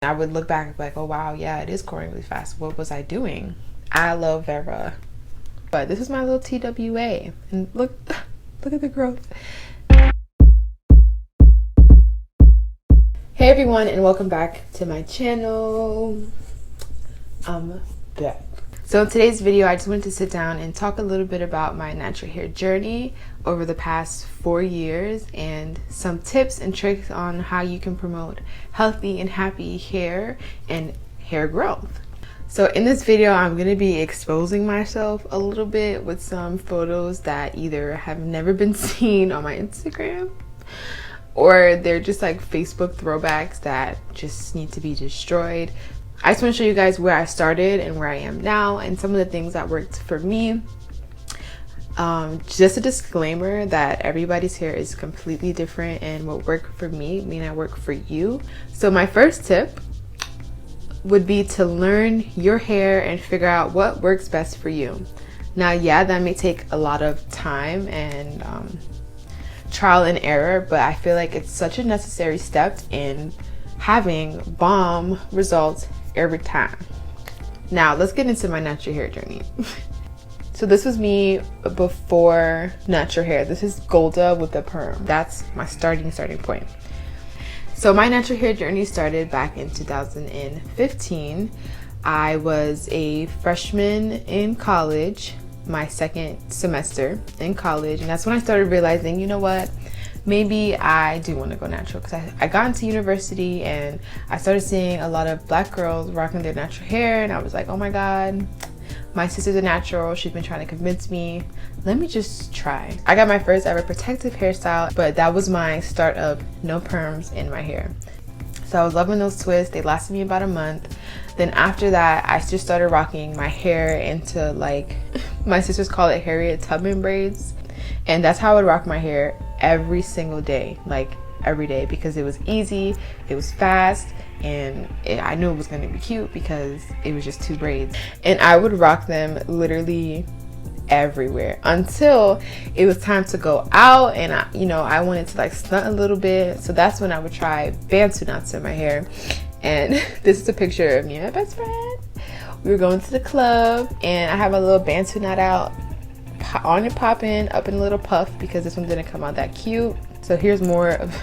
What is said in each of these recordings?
I would look back and be like, oh wow, yeah, it is growing really fast. What was I doing? Aloe vera. But this is my little TWA. And look, look at the growth. Hey everyone, and welcome back to my channel. I'm back. So in today's video, I just wanted to sit down and talk a little bit about my natural hair journey over the past 4 years and some tips and tricks on how you can promote healthy and happy hair and hair growth. So in this video, I'm going to be exposing myself a little bit with some photos that either have never been seen on my Instagram or they're just like Facebook throwbacks that just need to be destroyed. I just want to show you guys where I started and where I am now and some of the things that worked for me. Just a disclaimer that everybody's hair is completely different, and what worked for me may not work for you. So my first tip would be to learn your hair and figure out what works best for you. Now, yeah, that may take a lot of time and trial and error, but I feel like it's such a necessary step in having bomb results every time. Now let's get into my natural hair journey. So this was me before natural hair. This is Golda with the perm. That's my starting point. So my natural hair journey started back in 2015. I was a freshman in college, my second semester in college, and that's when I started realizing, you know what, maybe I do want to go natural, because I got into university and I started seeing a lot of black girls rocking their natural hair, and I was like, oh my god, my sister's a natural, she's been trying to convince me, let me just try. I got my first ever protective hairstyle, but that was my start of no perms in my hair. So I was loving those twists. They lasted me about a month. Then after that, I just started rocking my hair into, like, my sisters call it Harriet Tubman braids, and that's how I would rock my hair every single day, like every day, because it was easy, it was fast, and I knew it was going to be cute because it was just 2 braids. And I would rock them literally everywhere until it was time to go out, and I wanted to like stunt a little bit, so that's when I would try Bantu knots in my hair. And this is a picture of me and my best friend. We were going to the club, and I have a little Bantu knot out, on and popping, up in a little puff, because this one didn't come out that cute. So here's more of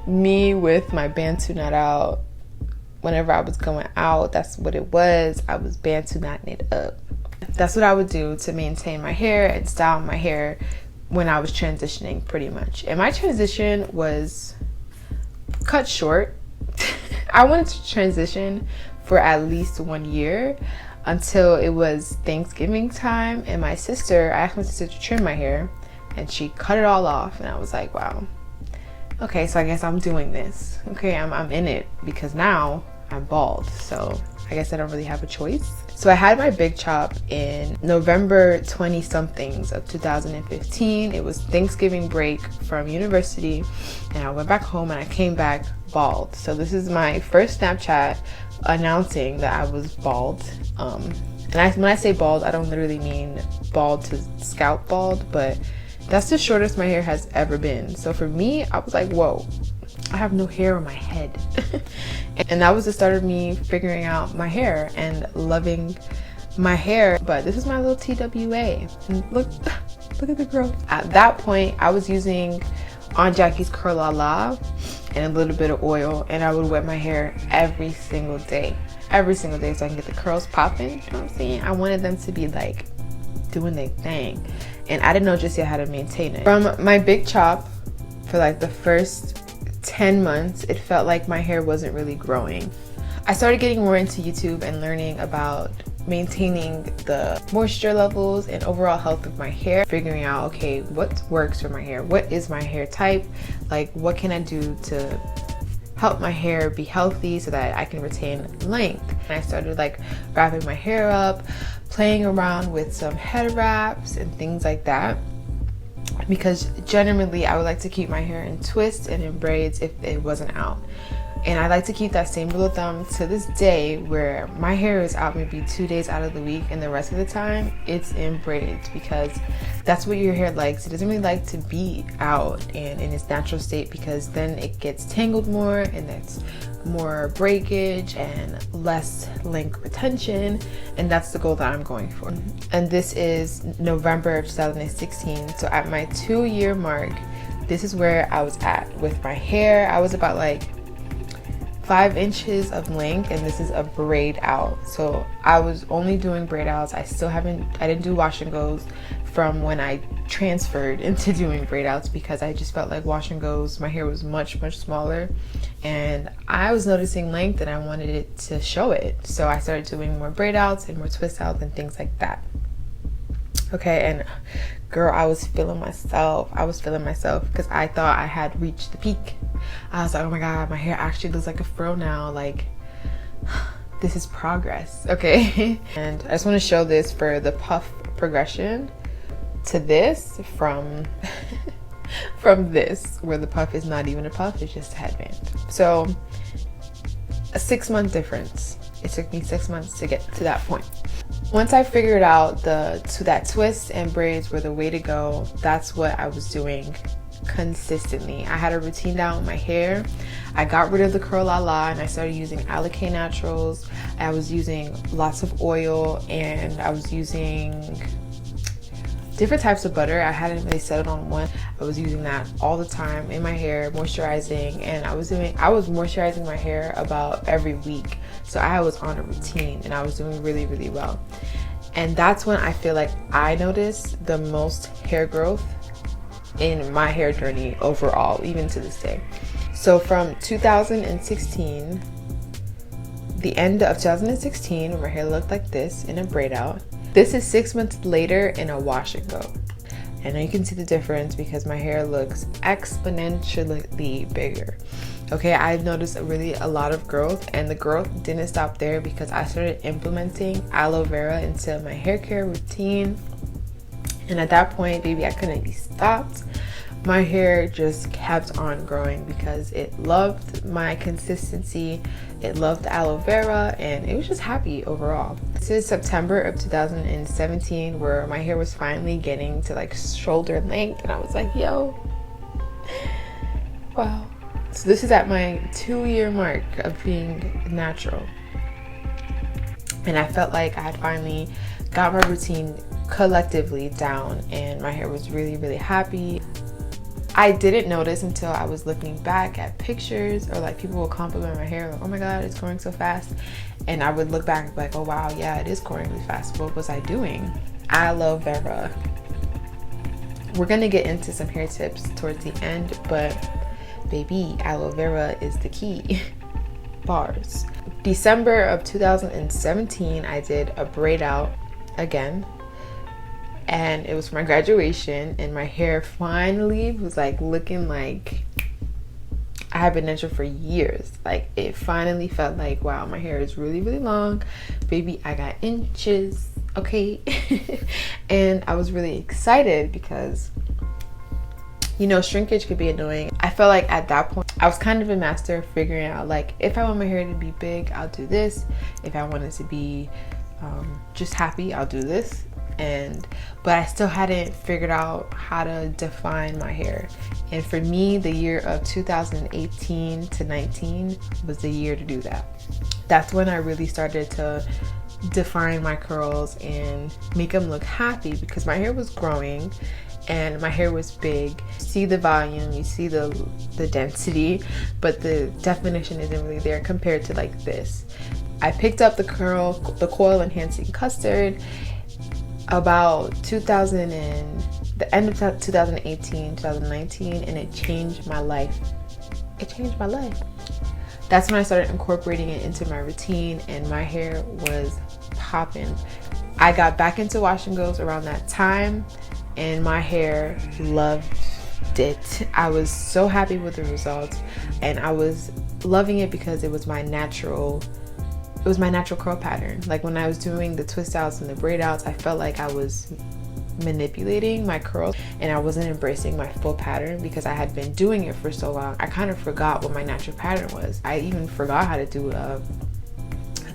me with my Bantu knot out. Whenever I was going out, that's what it was. I was Bantu knotting it up. That's what I would do to maintain my hair and style my hair when I was transitioning, pretty much. And my transition was cut short. I wanted to transition for at least 1 year, until it was Thanksgiving time, and I asked my sister to trim my hair, and she cut it all off, and I was like, wow, okay, so I guess I'm doing this. Okay, I'm in it, because now I'm bald, so I guess I don't really have a choice. So I had my big chop in November 20-somethings of 2015. It was Thanksgiving break from university, and I went back home and I came back bald. So this is my first Snapchat announcing that I was bald. And when I say bald, I don't literally mean bald to scalp bald, but that's the shortest my hair has ever been. So for me, I was like, whoa, I have no hair on my head. And that was the start of me figuring out my hair and loving my hair. But this is my little TWA. And look at the growth. At that point, I was using Aunt Jackie's Curl La La and a little bit of oil, and I would wet my hair every single day, so I can get the curls popping. You know what I'm saying? I wanted them to be like doing their thing, and I didn't know just yet how to maintain it. From my big chop, for like the first 10 months, it felt like my hair wasn't really growing. I started getting more into YouTube and learning about maintaining the moisture levels and overall health of my hair, figuring out, okay, what works for my hair, what is my hair type, like what can I do to help my hair be healthy so that I can retain length. And I started like wrapping my hair up, playing around with some head wraps and things like that, because generally I would like to keep my hair in twists and in braids if it wasn't out. And I like to keep that same rule of thumb to this day, where my hair is out maybe 2 days out of the week, and the rest of the time it's in braids, because that's what your hair likes. It doesn't really like to be out and in its natural state, because then it gets tangled more and that's more breakage and less length retention, and that's the goal that I'm going for. And this is November of 2016. So at my 2-year mark, this is where I was at with my hair. I was about like 5 inches of length, and this is a braid out. So I was only doing braid outs. I didn't do wash and goes from when I transferred into doing braid outs, because I just felt like wash and goes, my hair was much smaller, and I was noticing length and I wanted it to show it. So I started doing more braid outs and more twist outs and things like that. Okay, and girl, I was feeling myself because I thought I had reached the peak. I was like, oh my god, my hair actually looks like a fro now. Like, this is progress. Okay. And I just want to show this for the puff progression to this from this, where the puff is not even a puff, it's just a headband. So a 6-month difference. It took me 6 months to get to that point. Once I figured out that twist and braids were the way to go, that's what I was doing consistently. I had a routine down with my hair. I got rid of the curl la la, and I started using Alakay Naturals. I was using lots of oil, and I was using different types of butter. I hadn't really settled on one. I was using that all the time in my hair, moisturizing, and I was moisturizing my hair about every week. So I was on a routine, and I was doing really well. And that's when I feel like I noticed the most hair growth in my hair journey overall, even to this day. So from 2016, the end of 2016, when my hair looked like this in a braid out, this is 6 months later in a wash and go. And now you can see the difference, because my hair looks exponentially bigger. Okay, I've noticed a lot of growth, and the growth didn't stop there, because I started implementing aloe vera into my hair care routine. And at that point, baby, I couldn't be stopped. My hair just kept on growing because it loved my consistency, it loved the aloe vera, and it was just happy overall. This is September of 2017, where my hair was finally getting to like shoulder length, and I was like, yo, wow. So this is at my 2-year mark of being natural, and I felt like I had finally got my routine collectively down, and my hair was really happy. I didn't notice until I was looking back at pictures, or like people would compliment my hair, like, oh my god, it's growing so fast. And I would look back and be like, oh wow, yeah, it is growing really fast. What was I doing? Aloe vera. We're gonna get into some hair tips towards the end, but baby, aloe vera is the key. Bars. December of 2017, I did a braid out again, and it was for my graduation, and my hair finally was like looking like I had been natural for years. Like, it finally felt like, wow, my hair is really long, baby. I got inches, okay. And I was really excited because, you know, shrinkage could be annoying. I felt like at that point I was kind of a master of figuring out, like, if I want my hair to be big, I'll do this. If I want it to be just happy, I'll do this. But I still hadn't figured out how to define my hair. And for me, the year of 2018 to 19 was the year to do that. That's when I really started to define my curls and make them look happy, because my hair was growing and my hair was big. You see the volume, you see the density, but the definition isn't really there compared to like this. I picked up the coil enhancing custard about the end of 2018, 2019, and it changed my life. It changed my life. That's when I started incorporating it into my routine, and my hair was popping. I got back into wash and goes around that time, and my hair loved it. I was so happy with the results, and I was loving it because it was my natural curl pattern. Like, when I was doing the twist outs and the braid outs, I felt like I was manipulating my curls and I wasn't embracing my full pattern because I had been doing it for so long. I kind of forgot what my natural pattern was. I even forgot how to do a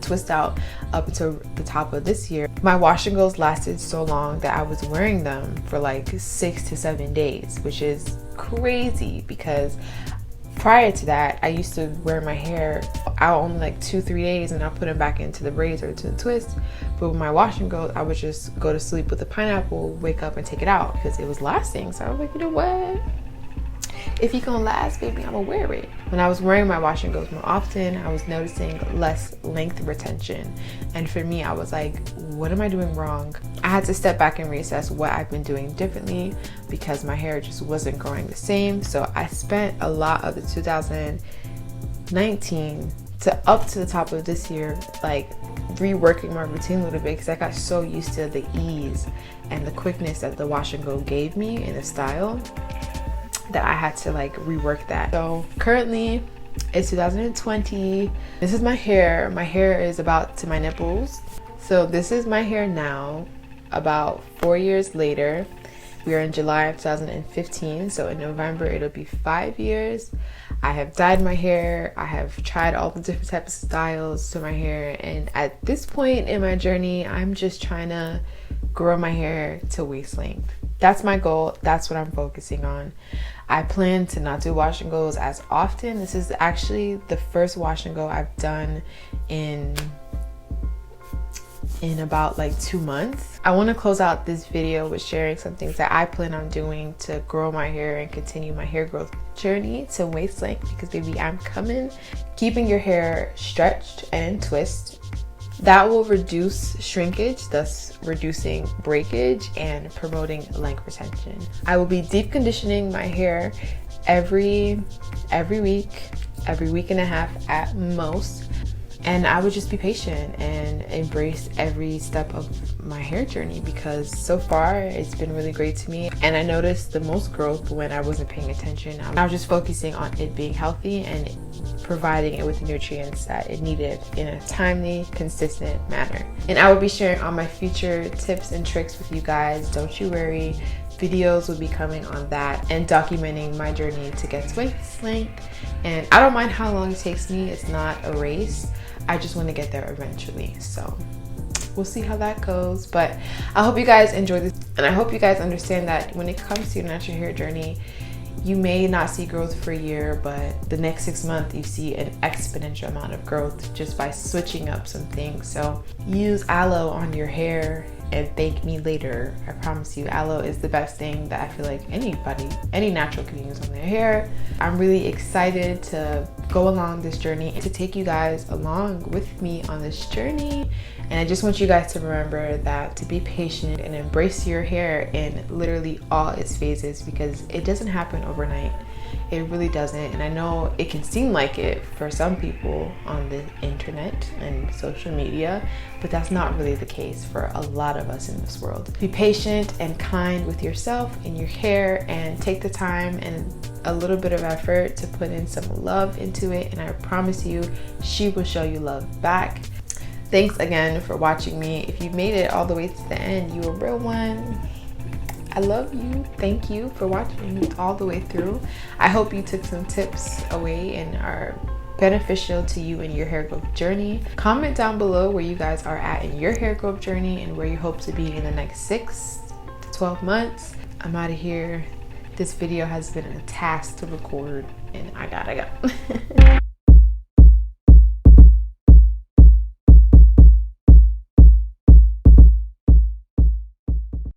twist out up until the top of this year. My wash and goes lasted so long that I was wearing them for like 6 to 7 days, which is crazy because prior to that, I used to wear my hair out only like 2-3 days and I'll put them back into the braids or to the twist. But with my wash and go, I would just go to sleep with a pineapple, wake up and take it out because it was lasting. So I was like, you know what? If you gonna last, baby, I'm gonna wear it. When I was wearing my wash and goes more often, I was noticing less length retention. And for me, I was like, what am I doing wrong? I had to step back and reassess what I've been doing differently because my hair just wasn't growing the same. So I spent a lot of the 2019 to up to the top of this year, like reworking my routine a little bit because I got so used to the ease and the quickness that the wash and go gave me in the style that I had to like rework that. So currently it's 2020. This is my hair. My hair is about to my nipples. So this is my hair now, about 4 years later. We are in July of 2015. So in November, it'll be 5 years. I have dyed my hair. I have tried all the different types of styles to my hair. And at this point in my journey, I'm just trying to grow my hair to waist length. That's my goal. That's what I'm focusing on. I plan to not do wash and goes as often. This is actually the first wash and go I've done in about like 2 months. I want to close out this video with sharing some things that I plan on doing to grow my hair and continue my hair growth journey to waist length because baby, I'm coming. Keeping your hair stretched and in twist. That will reduce shrinkage, thus reducing breakage and promoting length retention. I will be deep conditioning my hair every week and a half at most. And I would just be patient and embrace every step of my hair journey because so far it's been really great to me. And I noticed the most growth when I wasn't paying attention. I was just focusing on it being healthy and providing it with the nutrients that it needed in a timely, consistent manner. And I will be sharing all my future tips and tricks with you guys. Don't you worry. Videos will be coming on that and documenting my journey to get to waist length. And I don't mind how long it takes me. It's not a race. I just want to get there eventually. So we'll see how that goes. But I hope you guys enjoy this. And I hope you guys understand that when it comes to your natural hair journey, you may not see growth for a year, but the next 6 months you see an exponential amount of growth just by switching up some things. So use aloe on your hair and thank me later. I promise you, aloe is the best thing that I feel like any natural can use on their hair. I'm really excited to go along this journey and to take you guys along with me on this journey. And I just want you guys to remember that to be patient and embrace your hair in literally all its phases because it doesn't happen overnight. It really doesn't. And I know it can seem like it for some people on the internet and social media, but that's not really the case for a lot of us in this world. Be patient and kind with yourself and your hair and take the time and a little bit of effort to put in some love into it. And I promise you, she will show you love back. Thanks again for watching me. If you made it all the way to the end, you a real one. I love you. Thank you for watching me all the way through. I hope you took some tips away and are beneficial to you in your hair growth journey. Comment down below where you guys are at in your hair growth journey and where you hope to be in the next 6 to 12 months. I'm out of here. This video has been a task to record and I gotta go.